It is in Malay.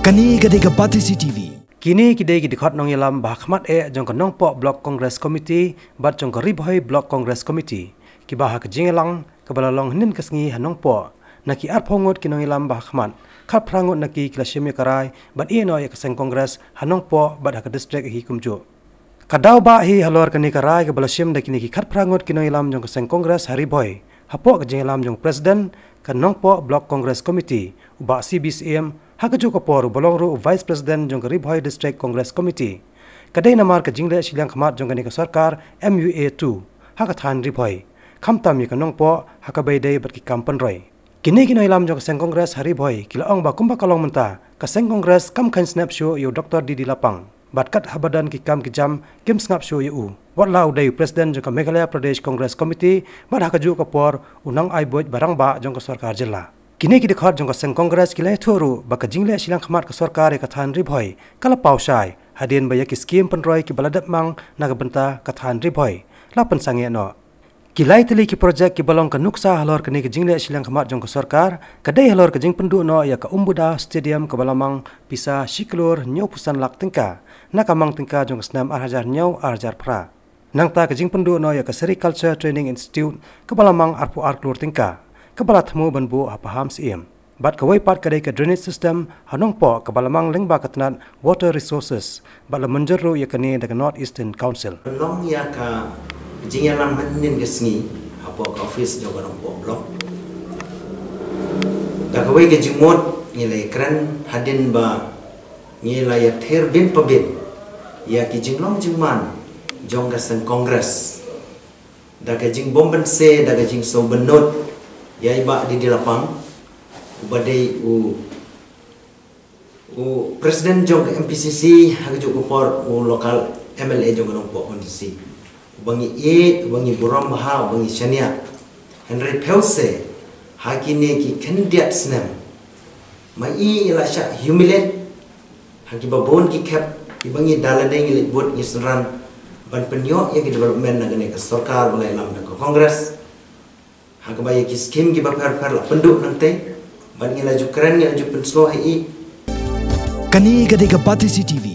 Kani gade ke Pati CTV. Kini kidai dikhat nong yalam bahkhmat jong nong po Block Congress Committee bat jong ribhoi Block Congress Committee ki bah ke jingelang ke balalong nin kesngi hanong po naki arphongot ki nong yalam bahkhmat khat prangot naki klasyemi karai bat ino ya keseng Congress hanong po bat ke district hi kumjo kadau ba hi halor kani karai ke balasyem daki niki khat prangot ki nong yalam jong keseng Congress hari boy hapo ke jingelam jong president ke nong po Block Congress Committee uba CBCM Hakajo kapor bolong ru Vice President jong Ribhoi District Congress Committee. Kadai namar ke jingle silang khamat jong kani ka sarkar MUA2. Hakathan Ribhoi. Khamtam mi kanong po hakabai dei bat ki kampan roi. Kini ilam jong seng Congress Haribhoi kilaong ba kumba kalong menta ka seng Congress kam khan snap show yo Dr. Didi Lapang. Bat kat habadan ki kam ki jam kim snap show yo. Wat lau dei President jong Meghalaya Pradesh Congress Committee bat hakajo kapor unang ai boj barang ba jong ka sarkar jilla. Kini kita khot jong kaseng Congress kilai thuru baka jingle silang khamat ka sarkar ka than Ribhoi kala pausai hadien baya ki skim penroi ki baladat mang naga benta ka than Ribhoi lapan sange no kilai teli ki project ki balong ka nuksa halor kini ki jingle silang khamat jong ka sarkar kadai halor ka jing pendu no ya ka umbuda stadium ka balamang pisa siklur nyau pusan lak tingka nakamang tingka jong snam arhajar nyau arhajar pra nangta ka jing pendu no ya ka Sericulture Training Institute ka balamang arpu arklur tingka Kepala temu banbu apaham siem. Bat kawai part kadai ke drainage system hanong po kebalamang lengba ketenat water resources. Bat la menjeru ya kini dengan North Eastern Council. Long ya ka jingalam manin gesngi apo ka office joga nong po blok. Da kawai ke jimot ngilai kran hadin ba ngilai ya ther bin pabin. Ya ki jinglong jingman jong gasang Congress. Da ka jing bomben se da ka jing so benot ya iba di lapang badai presiden jong MPCC haju upor lokal MLA jong nong po kondisi bangi bangi buram baha bangi shania Henry Pelse hakine ki candidate snam mai ila sha humiliate haki babon ki cap bangi dalade ngi bot ni seran ban penyo ya ki development nagane ka sarkar balai lam ka Congress Hakabaya ki skim ki bakar la penduk nanti ban ngila ju keren ngila ju penslo hai Kani gade ke Pati CTV.